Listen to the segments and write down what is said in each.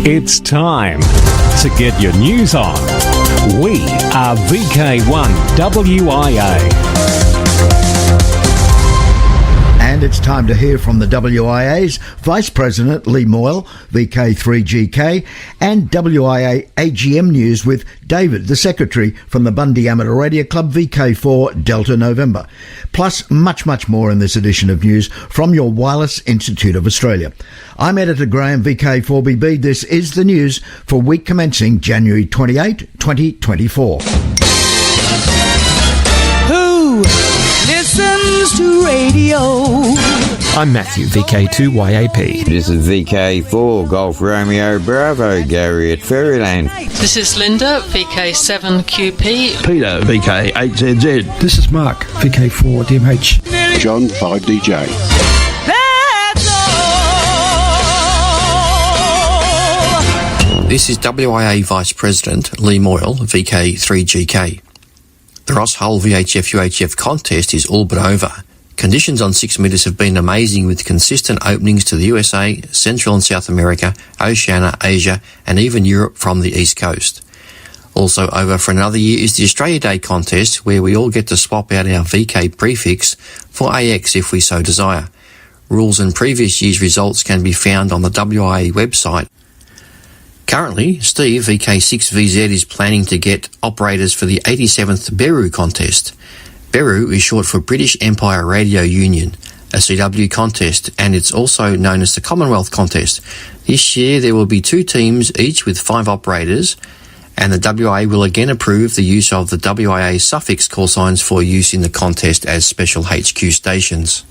It's time to get your news on. We are VK1 WIA. And it's time to hear from the WIA's Vice President Lee Moyle, VK3GK, and WIA AGM News with David, the Secretary from the Bundy Amateur Radio Club, VK4 Delta November. Plus much more in this edition of news from your Wireless Institute of Australia. I'm Editor Graham, VK4BB. This is the news for week commencing January 28, 2024. Who listens to radio? I'm Matthew, VK2YAP. This is VK4 Golf Romeo Bravo, Gary at Fairyland. This is Linda, VK7QP. Peter, VK8ZZ. This is Mark, VK4 DMH. John, 5DJ. This is WIA Vice President Lee Moyle, VK3GK. The Ross Hull VHF UHF contest is all but over. Conditions on 6 metres have been amazing, with consistent openings to the USA, Central and South America, Oceania, Asia and even Europe from the East Coast. Also over for another year is the Australia Day contest, where we all get to swap out our VK prefix for AX if we so desire. Rules and previous year's results can be found on the WIA website. Currently, Steve, VK6VZ, is planning to get operators for the 87th Beru contest. Beru is short for British Empire Radio Union, a CW contest, and it's also known as the Commonwealth contest. This year there will be 2 teams, each with 5 operators, and the WIA will again approve the use of the WIA suffix call signs for use in the contest as special HQ stations.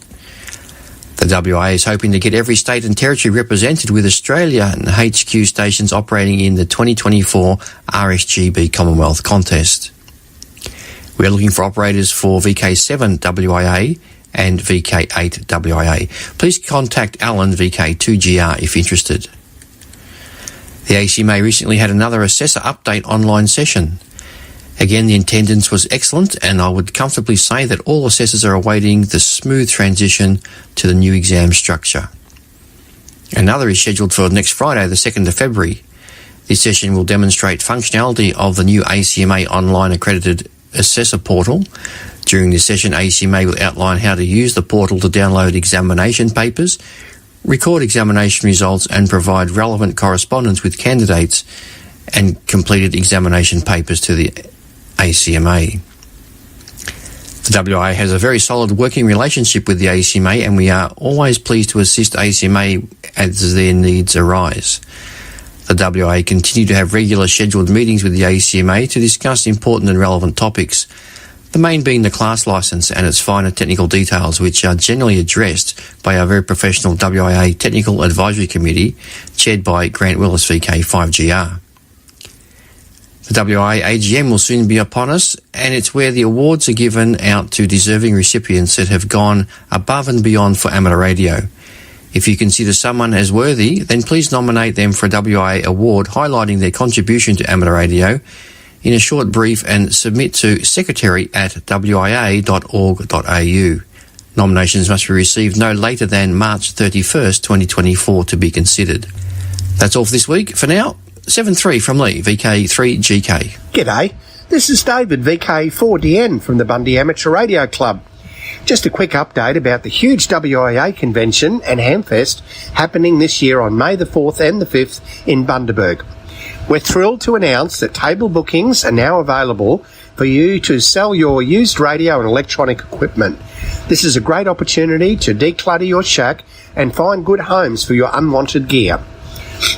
The WIA is hoping to get every state and territory represented, with Australia and HQ stations operating in the 2024 RSGB Commonwealth contest. We're looking for operators for VK7 WIA and VK8 WIA. Please contact Alan, VK2GR, if interested. The ACMA recently had another assessor update online session. Again, the attendance was excellent, and I would comfortably say that all assessors are awaiting the smooth transition to the new exam structure. Another is scheduled for next Friday, the 2nd of February. This session will demonstrate functionality of the new ACMA online accredited assessor portal. During this session, ACMA will outline how to use the portal to download examination papers, record examination results and provide relevant correspondence with candidates and completed examination papers to the ACMA. The WIA has a very solid working relationship with the ACMA, and we are always pleased to assist ACMA as their needs arise. The WIA continue to have regular scheduled meetings with the ACMA to discuss important and relevant topics, the main being the class licence and its finer technical details, which are generally addressed by our very professional WIA Technical Advisory Committee, chaired by Grant Willis, VK5GR. The WIA AGM will soon be upon us, and it's where the awards are given out to deserving recipients that have gone above and beyond for amateur radio. If you consider someone as worthy, then please nominate them for a WIA award highlighting their contribution to amateur radio in a short brief and submit to secretary@wia.org.au. Nominations must be received no later than March 31st, 2024 to be considered. That's all for this week. For now, 7-3 from Lee, VK3GK. G'day, this is David, VK4DN from the Bundy Amateur Radio Club. Just a quick update about the huge WIA convention and Hamfest happening this year on May the 4th and the 5th in Bundaberg. We're thrilled to announce that table bookings are now available for you to sell your used radio and electronic equipment. This is a great opportunity to declutter your shack and find good homes for your unwanted gear.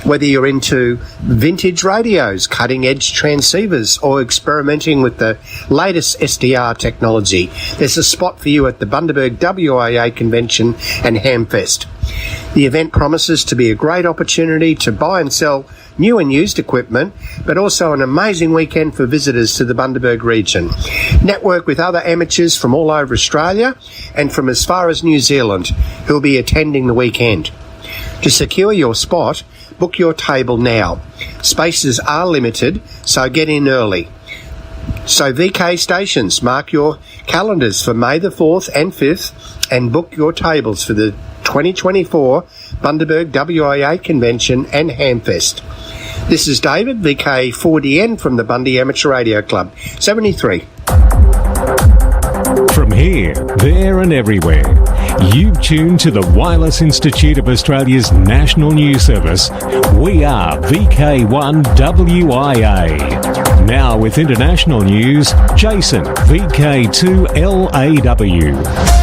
Whether you're into vintage radios, cutting-edge transceivers, or experimenting with the latest SDR technology, there's a spot for you at the Bundaberg WIA Convention and Hamfest. The event promises to be a great opportunity to buy and sell new and used equipment, but also an amazing weekend for visitors to the Bundaberg region. Network with other amateurs from all over Australia and from as far as New Zealand who will be attending the weekend. To secure your spot, book your table now. Spaces are limited, so get in early. So VK stations, mark your calendars for May the 4th and 5th and book your tables for the 2024 Bundaberg WIA Convention and Hamfest. This is David, VK4DN from the Bundy Amateur Radio Club, 73. From here, there and everywhere, you've tuned to the Wireless Institute of Australia's national news service. We are VK1WIA. Now with international news, Jason, VK2LAW.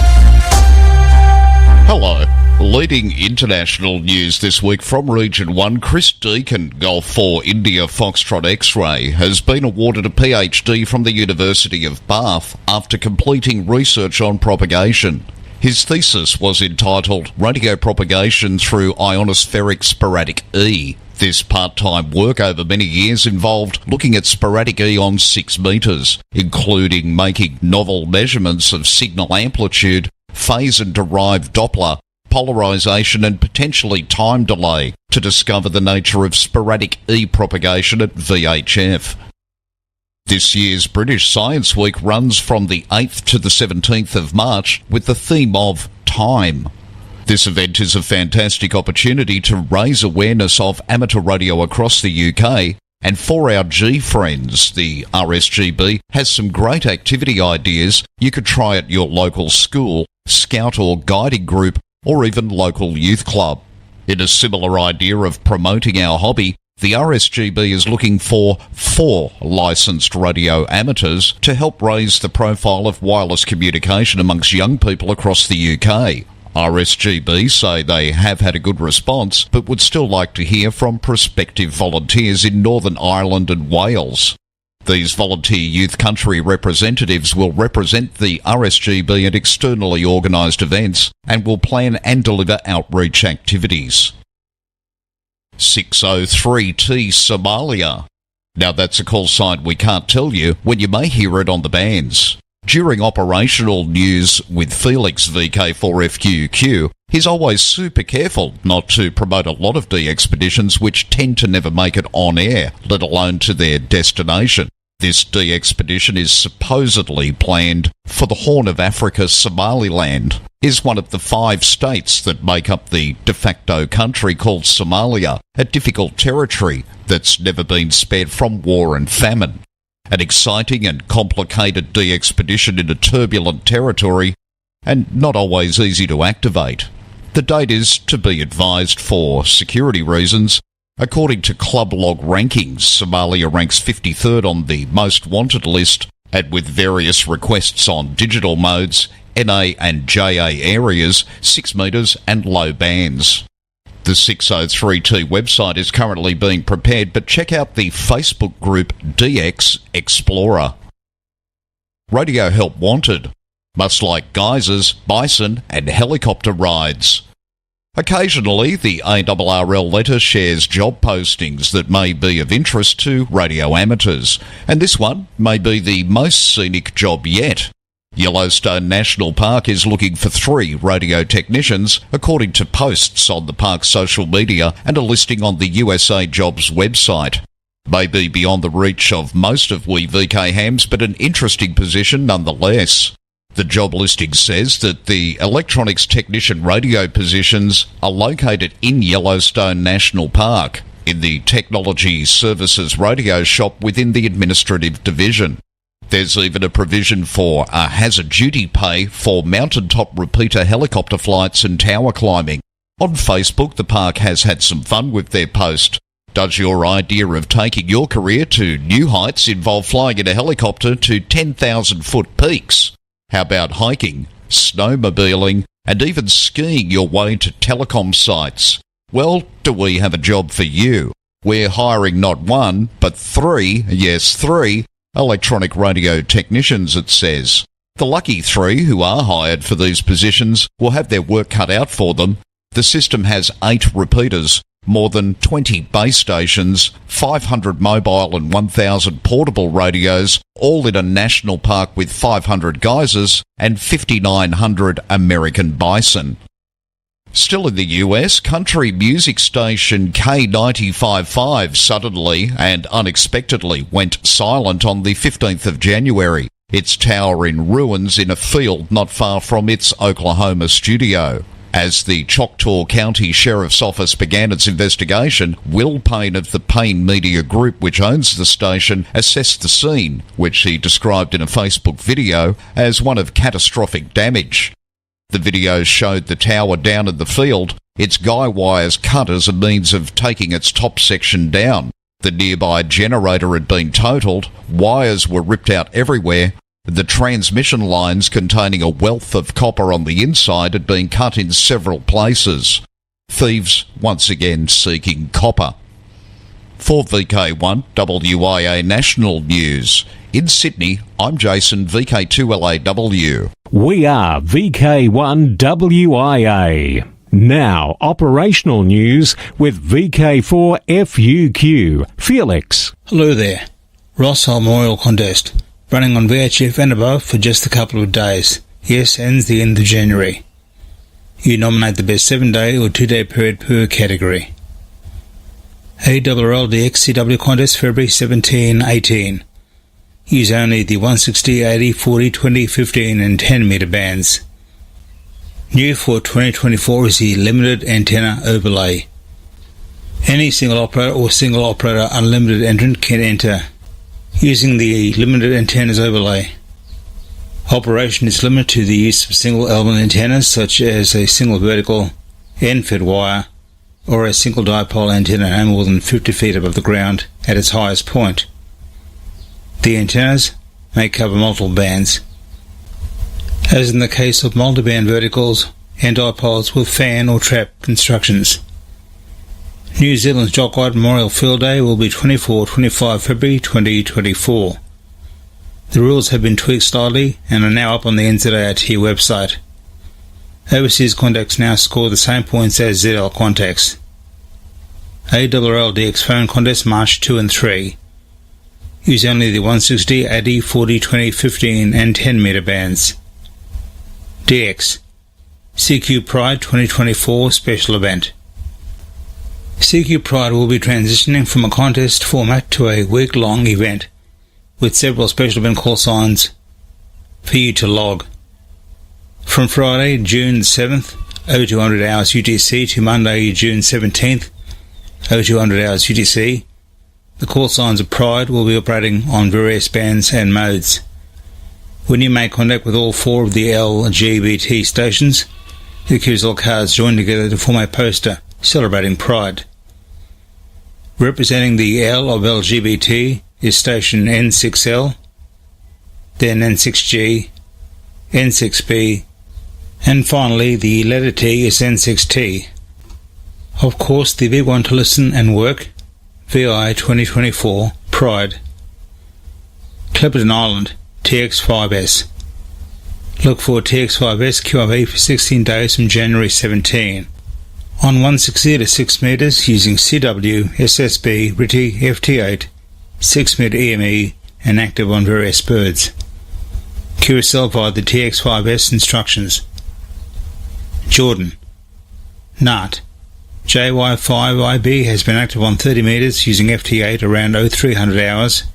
Hello. Leading international news this week from Region 1, Chris Deakin, Golf 4 India Foxtrot X-Ray, has been awarded a PhD from the University of Bath after completing research on propagation. His thesis was entitled Radio Propagation through Ionospheric Sporadic E. This part-time work over many years involved looking at sporadic E on 6 metres, including making novel measurements of signal amplitude, phase and derived Doppler, polarisation and potentially time delay to discover the nature of sporadic E propagation at VHF. This year's British Science Week runs from the 8th to the 17th of March with the theme of time. This event is a fantastic opportunity to raise awareness of amateur radio across the UK, and for our G friends, the RSGB has some great activity ideas you could try at your local school, scout or guiding group, or even local youth club. In a similar idea of promoting our hobby, the RSGB is looking for 4 licensed radio amateurs to help raise the profile of wireless communication amongst young people across the UK. RSGB say they have had a good response, but would still like to hear from prospective volunteers in Northern Ireland and Wales. These volunteer youth country representatives will represent the RSGB at externally organised events and will plan and deliver outreach activities. 603T Somalia. Now that's a call sign we can't tell you when you may hear it on the bands. During operational news with Felix VK4FQQ, he's always super careful not to promote a lot of D expeditions which tend to never make it on air, let alone to their destination. This D expedition is supposedly planned for the Horn of Africa. Somaliland is one of the 5 states that make up the de facto country called Somalia, a difficult territory that's never been spared from war and famine. An exciting and complicated D expedition in a turbulent territory, and not always easy to activate. The date is to be advised for security reasons. According to Club Log rankings, Somalia ranks 53rd on the most wanted list, and with various requests on digital modes, NA and JA areas, 6 metres and low bands. The 603T website is currently being prepared, but check out the Facebook group DX Explorer. Radio help wanted. Must like geysers, bison and helicopter rides. Occasionally, the ARRL letter shares job postings that may be of interest to radio amateurs, and this one may be the most scenic job yet. Yellowstone National Park is looking for 3 radio technicians, according to posts on the park's social media and a listing on the USA Jobs website. Maybe beyond the reach of most of we VK hams, but an interesting position nonetheless. The job listing says that the electronics technician radio positions are located in Yellowstone National Park, in the Technology Services radio shop within the Administrative Division. There's even a provision for a hazard duty pay for mountaintop repeater helicopter flights and tower climbing. On Facebook, the park has had some fun with their post. Does your idea of taking your career to new heights involve flying in a helicopter to 10,000-foot peaks? How about hiking, snowmobiling, and even skiing your way to telecom sites? Well, do we have a job for you? We're hiring not 1, but 3, yes 3, electronic radio technicians, it says. The lucky 3 who are hired for these positions will have their work cut out for them. The system has 8 repeaters, more than 20 base stations, 500 mobile and 1,000 portable radios, all in a national park with 500 geysers and 5,900 American bison. Still in the US, country music station K95.5 suddenly and unexpectedly went silent on the 15th of January. Its tower in ruins in a field not far from its Oklahoma studio. As the Choctaw County Sheriff's Office began its investigation, Will Payne of the Payne Media Group, which owns the station, assessed the scene, which he described in a Facebook video as one of catastrophic damage. The video showed the tower down in the field, its guy wires cut as a means of taking its top section down. The nearby generator had been totaled, wires were ripped out everywhere, the transmission lines containing a wealth of copper on the inside had been cut in several places. Thieves once again seeking copper. For VK1 WIA National News, in Sydney, I'm Jason, VK2LAW. We are VK1 WIA. Now, operational news with VK4 FUQ. Felix. Hello there. Ross Hull Memorial Contest. Running on VHF and above for just a couple of days. Yes, ends the end of January. You nominate the best 7-day or 2-day period per category. ARRLDX CW Contest February 17-18. Use only the 160, 80, 40, 20, 15 and 10 metre bands. New for 2024 is the Limited Antenna Overlay. Any single operator or single operator unlimited entrant can enter using the Limited Antennas Overlay. Operation is limited to the use of single element antennas such as a single vertical end-fed wire or a single dipole antenna no more than 50 feet above the ground at its highest point. The antennas may cover multiple bands. As in the case of multiband verticals and dipoles with fan or trap constructions. New Zealand's Jockwhite Memorial Field Day will be 24-25 February 2024. The rules have been tweaked slightly and are now up on the NZART website. Overseas contacts now score the same points as ZL contacts. ARRLDX phone contest March 2 and 3. Use only the 160, 80, 40, 20, 15 and 10 metre bands. DX CQ Pride 2024 special event. CQ Pride will be transitioning from a contest format to a week-long event with several special event call signs for you to log. From Friday, June 7th, 0200 hours UTC to Monday, June 17th, 0200 hours UTC, the call signs of Pride will be operating on various bands and modes. When you make contact with all 4 of the LGBT stations, the QSL cards join together to form a poster celebrating Pride. Representing the L of LGBT is station N6L, then N6G, N6B, and finally the letter T is N6T. Of course, the big one to listen and work, VI 2024 Pride. Clipperton Island TX5S. Look for TX5S QRV for 16 days from January 17. On 160 to 6 metres using CW, SSB, RTTY, FT8, 6 metre EME and active on various birds. QSL via the TX5S instructions. Jordan. NART. JY5IB has been active on 30 metres using FT8 around 0300 hours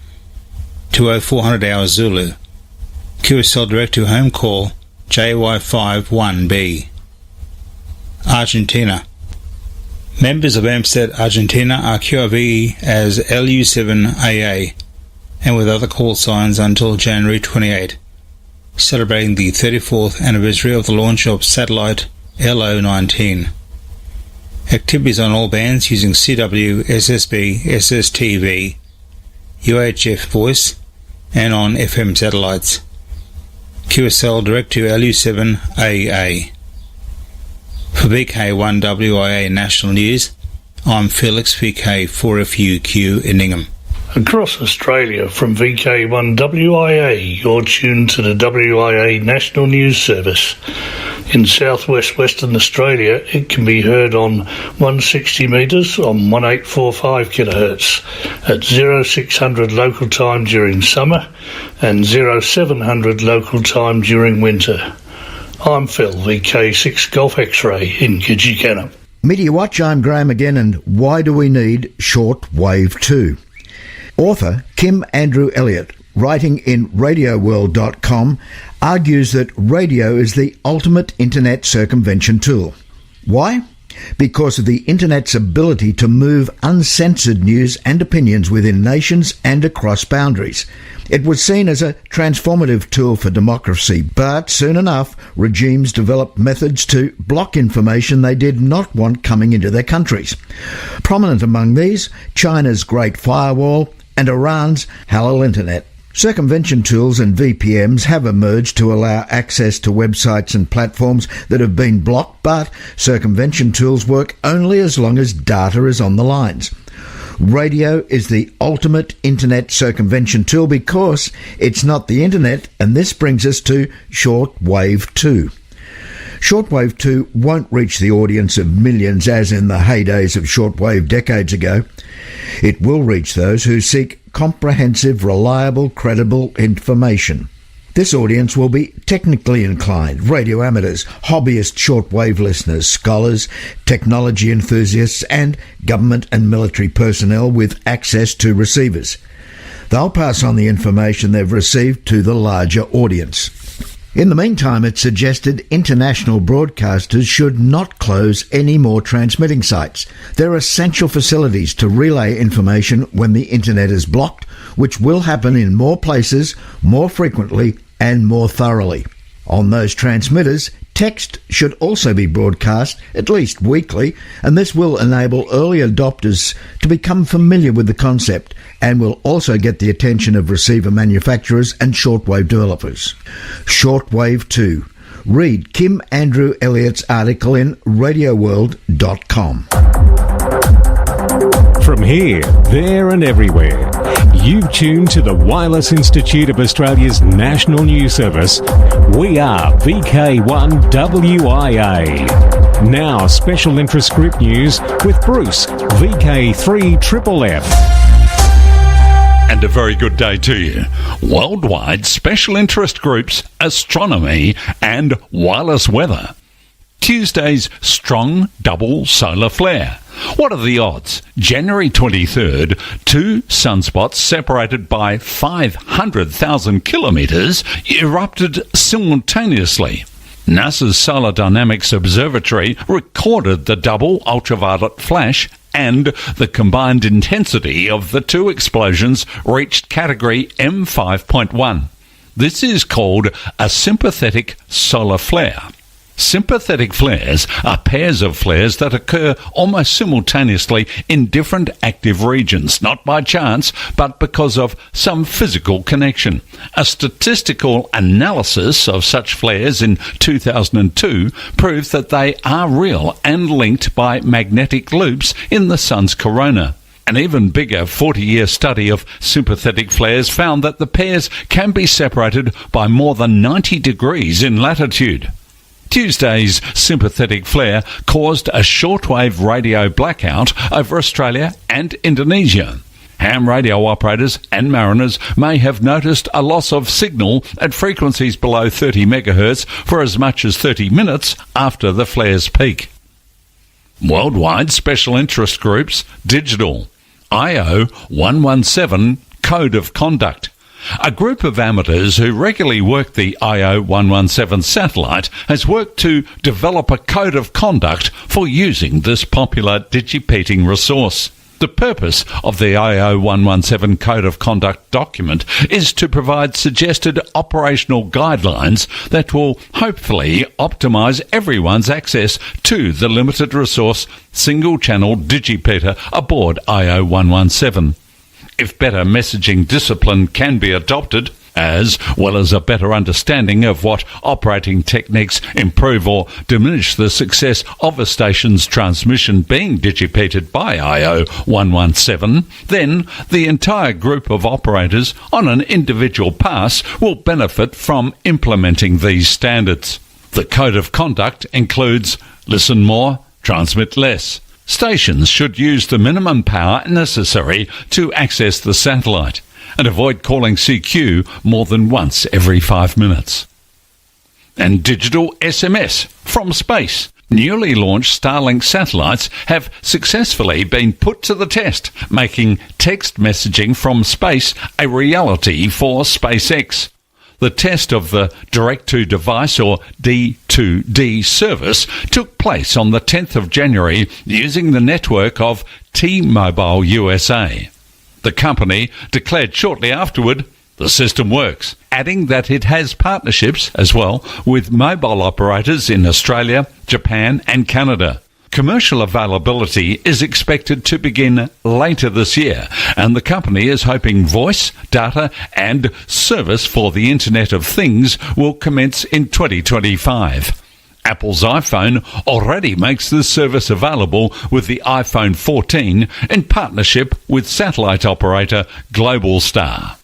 to 0400 hours Zulu. QSL direct to home call JY51B. Argentina. Members of Amstead Argentina are QRV as LU7AA and with other call signs until January 28, celebrating the 34th anniversary of the launch of satellite LO19. Activities on all bands using CW, SSB, SSTV, UHF voice and on FM satellites. QSL direct to LU7AA. For VK1WIA National News, I'm Felix, VK4FUQ in Ingham. Across Australia from VK1WIA, you're tuned to the WIA National News Service. In southwest Western Australia, it can be heard on 160 metres on 1845 kHz at 0600 local time during summer and 0700 local time during winter. I'm Phil, VK6 Golf X-Ray in Kidgikana. Media Watch, I'm Graham again, and why do we need short wave 2? Author Kim Andrew Elliott, writing in RadioWorld.com, argues that radio is the ultimate internet circumvention tool. Why? Because of the Internet's ability to move uncensored news and opinions within nations and across boundaries. It was seen as a transformative tool for democracy, but soon enough, regimes developed methods to block information they did not want coming into their countries. Prominent among these, China's Great Firewall and Iran's Halal Internet. Circumvention tools and VPNs have emerged to allow access to websites and platforms that have been blocked, but circumvention tools work only as long as data is on the lines. Radio is the ultimate internet circumvention tool because it's not the internet, and this brings us to shortwave 2. Shortwave 2 won't reach the audience of millions as in the heydays of shortwave decades ago. It will reach those who seek comprehensive, reliable, credible information. This audience will be technically inclined, radio amateurs, hobbyist shortwave listeners, scholars, technology enthusiasts, and government and military personnel with access to receivers. They'll pass on the information they've received to the larger audience. In the meantime, it's suggested international broadcasters should not close any more transmitting sites. They're essential facilities to relay information when the internet is blocked, which will happen in more places, more frequently, and more thoroughly. On those transmitters, text should also be broadcast, at least weekly, and this will enable early adopters to become familiar with the concept and will also get the attention of receiver manufacturers and shortwave developers. Shortwave 2. Read Kim Andrew Elliott's article in radioworld.com. From here, there and everywhere, you've tuned to the Wireless Institute of Australia's National News Service. We are VK1WIA. Now, special interest group news with Bruce, VK3FFF. And a very good day to you. Worldwide special interest groups, astronomy and wireless weather. Tuesday's strong double solar flare. What are the odds? January 23rd, two sunspots separated by 500,000 kilometres erupted simultaneously. NASA's Solar Dynamics Observatory recorded the double ultraviolet flash, and the combined intensity of the two explosions reached category M5.1. This is called a sympathetic solar flare. Sympathetic flares are pairs of flares that occur almost simultaneously in different active regions, not by chance, but because of some physical connection. A statistical analysis of such flares in 2002 proved that they are real and linked by magnetic loops in the sun's corona. An even bigger 40-year study of sympathetic flares found that the pairs can be separated by more than 90 degrees in latitude. Tuesday's sympathetic flare caused a shortwave radio blackout over Australia and Indonesia. Ham radio operators and mariners may have noticed a loss of signal at frequencies below 30 megahertz for as much as 30 minutes after the flare's peak. Worldwide special interest groups, digital. IO 117 Code of Conduct. A group of amateurs who regularly work the IO-117 satellite has worked to develop a code of conduct for using this popular digipeating resource. The purpose of the IO-117 Code of Conduct document is to provide suggested operational guidelines that will hopefully optimize everyone's access to the limited resource single-channel digipeater aboard IO-117. If better messaging discipline can be adopted, as well as a better understanding of what operating techniques improve or diminish the success of a station's transmission being digipeated by IO-117, then the entire group of operators on an individual pass will benefit from implementing these standards. The Code of Conduct includes listen more, transmit less. Stations should use the minimum power necessary to access the satellite and avoid calling CQ more than once every 5 minutes. And digital SMS from space. Newly launched Starlink satellites have successfully been put to the test, making text messaging from space a reality for SpaceX. The test of the direct-to-device or D2D service took place on the 10th of January using the network of T-Mobile USA. The company declared shortly afterward the system works, adding that it has partnerships as well with mobile operators in Australia, Japan and Canada. Commercial availability is expected to begin later this year, and the company is hoping voice, data and service for the Internet of Things will commence in 2025. Apple's iPhone already makes this service available with the iPhone 14 in partnership with satellite operator Globalstar.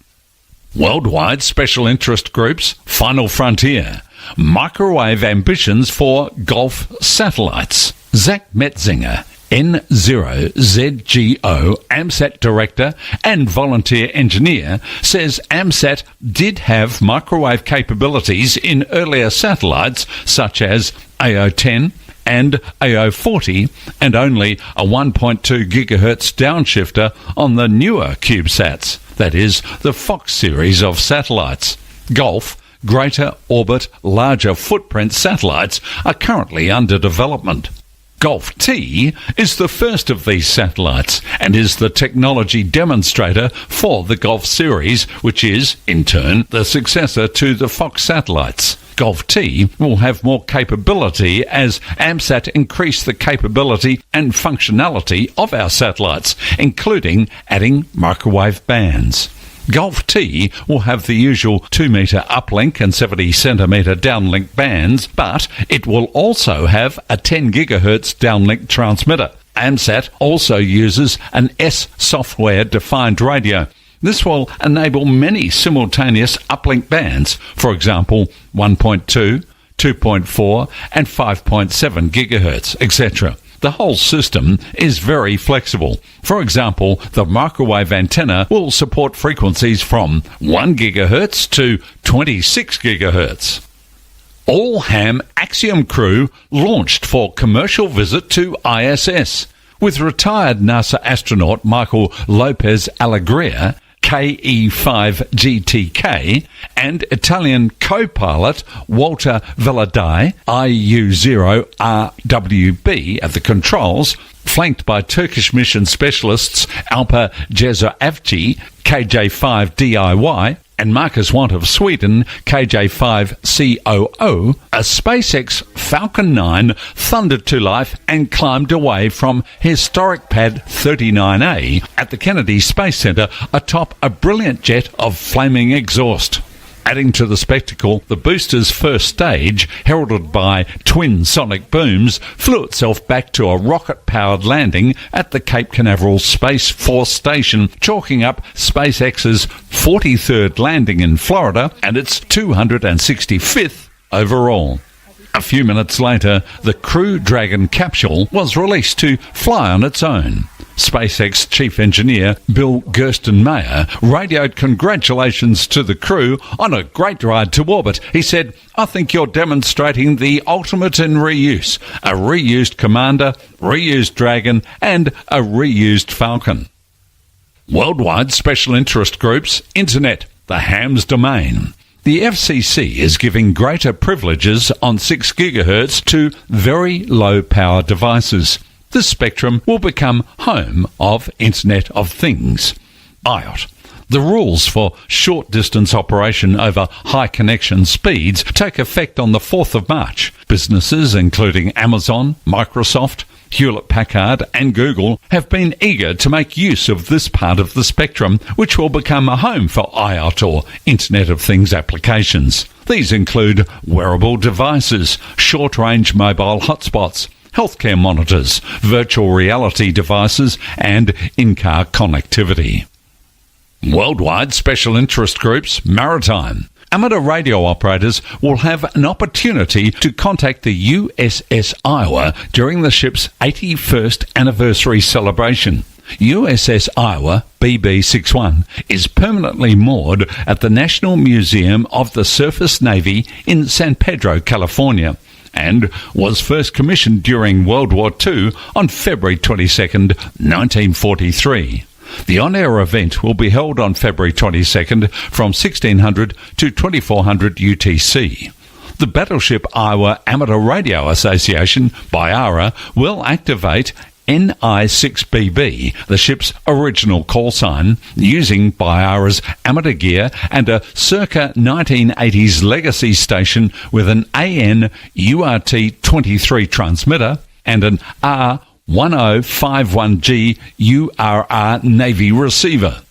Worldwide special interest groups Final Frontier. Microwave ambitions for Gulf satellites. Zach Metzinger, N0ZGO AMSAT director and volunteer engineer, says AMSAT did have microwave capabilities in earlier satellites such as AO10 and AO40 and only a 1.2 gigahertz downshifter on the newer CubeSats, that is, the Fox series of satellites. Gulf, greater orbit, larger footprint satellites are currently under development. Golf T is the first of these satellites and is the technology demonstrator for the Golf series, which is, in turn, the successor to the Fox satellites. Golf T will have more capability as AMSAT increase the capability and functionality of our satellites, including adding microwave bands. Golf T will have the usual 2-metre uplink and 70-centimetre downlink bands, but it will also have a 10 GHz downlink transmitter. AMSAT also uses an S software-defined radio. This will enable many simultaneous uplink bands, for example 1.2, 2.4 and 5.7 GHz, etc. The whole system is very flexible. For example, the microwave antenna will support frequencies from 1 GHz to 26 GHz. All ham Axiom crew launched for commercial visit to ISS, with retired NASA astronaut Michael Lopez Alegria, KE5GTK, and Italian co-pilot Walter Veladai, IU0RWB at the controls, flanked by Turkish mission specialists Alpa Jezoavci, KJ5DIY, and Marcus Want of Sweden, KJ5COO, a SpaceX Falcon 9 thundered to life and climbed away from historic pad 39A at the Kennedy Space Center atop a brilliant jet of flaming exhaust. Adding to the spectacle, the booster's first stage, heralded by twin sonic booms, flew itself back to a rocket-powered landing at the Cape Canaveral Space Force Station, chalking up SpaceX's 43rd landing in Florida and its 265th overall. A few minutes later, the Crew Dragon capsule was released to fly on its own. SpaceX chief engineer Bill Gerstenmaier radioed congratulations to the crew on a great ride to orbit. He said, "I think you're demonstrating the ultimate in reuse. A reused Commander, reused Dragon, and a reused Falcon." Worldwide special interest groups, Internet, the ham's domain. The FCC is giving greater privileges on 6 GHz to very low-power devices. This spectrum will become home of Internet of Things. IOT. The rules for short-distance operation over high connection speeds take effect on the 4th of March. Businesses including Amazon, Microsoft, Hewlett-Packard and Google have been eager to make use of this part of the spectrum, which will become a home for IOT or Internet of Things applications. These include wearable devices, short-range mobile hotspots, healthcare monitors, virtual reality devices and in-car connectivity. Worldwide special interest groups, Maritime. Amateur radio operators will have an opportunity to contact the USS Iowa during the ship's 81st anniversary celebration. USS Iowa BB61 is permanently moored at the National Museum of the Surface Navy in San Pedro, California, and was first commissioned during World War II on February 22, 1943. The on-air event will be held on February 22nd from 1600 to 2400 UTC. The Battleship Iowa Amateur Radio Association, BIARA, will activate NI6BB, the ship's original call sign, using BIARA's amateur gear and a circa 1980s legacy station with an AN URT-23 transmitter and an R1051G URR Navy receiver.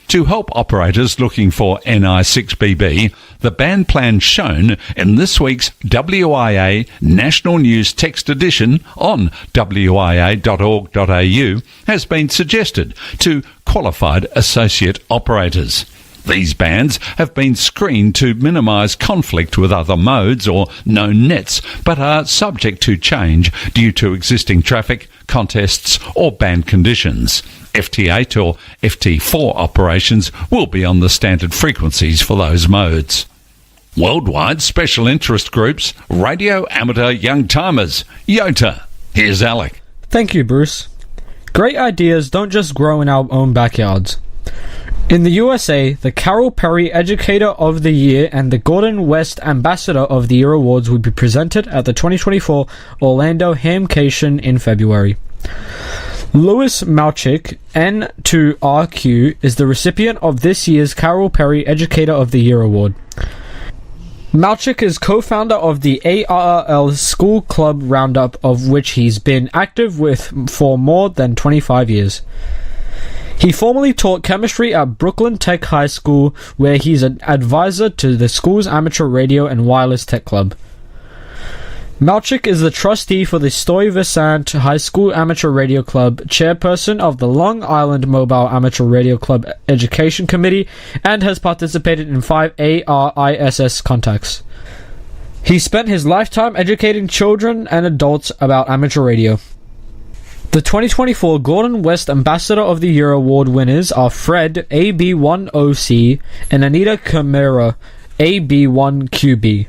To help operators looking for NI6BB, the band plan shown in this week's WIA National News Text Edition on wia.org.au has been suggested to qualified associate operators. These bands have been screened to minimise conflict with other modes or known nets, but are subject to change due to existing traffic, contests or band conditions. FT8 or FT4 operations will be on the standard frequencies for those modes. Worldwide Special Interest Groups, Radio Amateur Young Timers, YOTA. Here's Alec. Thank you, Bruce. Great ideas don't just grow in our own backyards. In the USA, the Carol Perry Educator of the Year and the Gordon West Ambassador of the Year awards will be presented at the 2024 Orlando Hamcation in February. Louis Malchik, N2RQ, is the recipient of this year's Carol Perry Educator of the Year award. Malchik is co-founder of the ARRL School Club Roundup, of which he's been active with for more than 25 years. He formerly taught chemistry at Brooklyn Tech High School, where he's an advisor to the school's amateur radio and wireless tech club. Malchik is the trustee for the Stuyvesant High School Amateur Radio Club, chairperson of the Long Island Mobile Amateur Radio Club Education Committee, and has participated in 5 ARISS contacts. He spent his lifetime educating children and adults about amateur radio. The 2024 Gordon West Ambassador of the Year award winners are Fred, AB10C, and Anita Camara, AB1QB.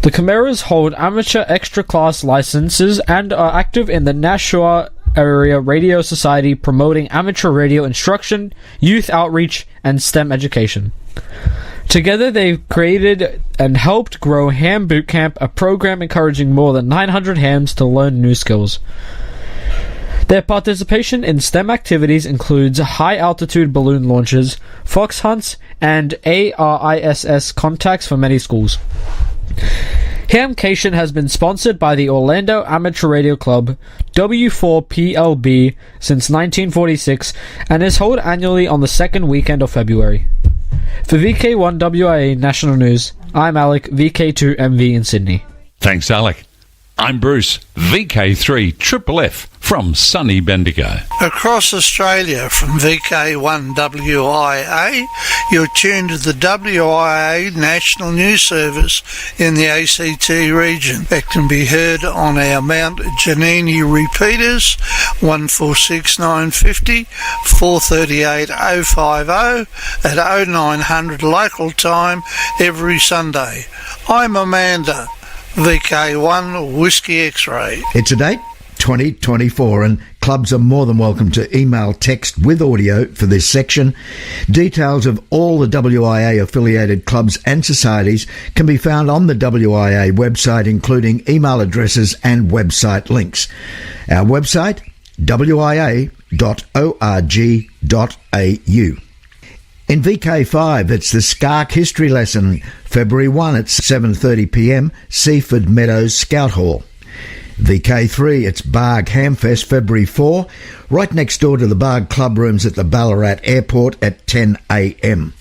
The Camaras hold amateur extra class licenses and are active in the Nashua Area Radio Society, promoting amateur radio instruction, youth outreach, and STEM education. Together, they've created and helped grow Ham Bootcamp, a program encouraging more than 900 hams to learn new skills. Their participation in STEM activities includes high-altitude balloon launches, fox hunts, and ARISS contacts for many schools. Hamcation has been sponsored by the Orlando Amateur Radio Club, W4PLB, since 1946 and is held annually on the second weekend of February. For VK1WIA National News, I'm Alec, VK2MV in Sydney. Thanks, Alec. I'm Bruce, VK3FFF from sunny Bendigo. Across Australia from VK1WIA, you're tuned to the WIA National News Service in the ACT region that can be heard on our Mount Janini repeaters 146950, 438050 at 0900 local time every Sunday. I'm Amanda, VK1 Whiskey X-Ray. It's a date 2024 and clubs are more than welcome to email text with audio for this section. Details of all the WIA affiliated clubs and societies can be found on the WIA website, including email addresses and website links. Our website, wia.org.au. In VK5, it's the Skark History Lesson, February 1 at 7:30pm, Seaford Meadows Scout Hall. VK3, it's Barg Hamfest, February 4, right next door to the Barg Club Rooms at the Ballarat Airport at 10am.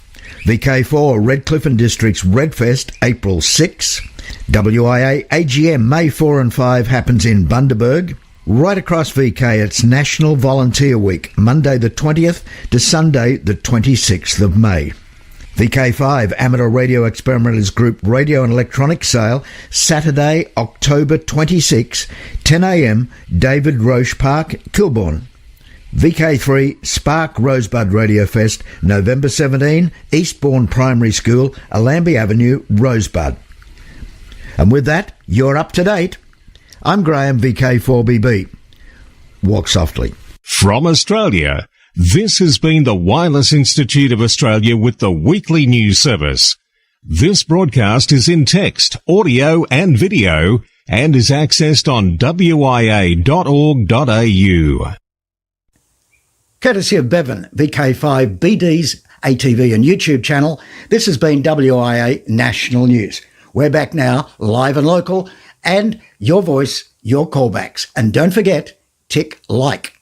VK4, Redcliffe and District's Redfest, April 6. WIA AGM, May 4 and 5, happens in Bundaberg. Right across VK, it's National Volunteer Week, Monday the 20th to Sunday the 26th of May. VK5 Amateur Radio Experimenters Group Radio and Electronics Sale, Saturday, October 26, 10am, David Roche Park, Kilbourne. VK3 Spark Rosebud Radio Fest, November 17, Eastbourne Primary School, Allambie Avenue, Rosebud. And with that, you're up to date. I'm Graham, VK4BB. Walk softly. From Australia, This has been the Wireless Institute of Australia with the weekly news service. This broadcast is in text, audio and video and is accessed on wia.org.au. Courtesy of Bevan, VK5 BD's ATV and YouTube channel, this has been WIA National News. We're back now, live and local, and your voice, your callbacks. And don't forget, tick like.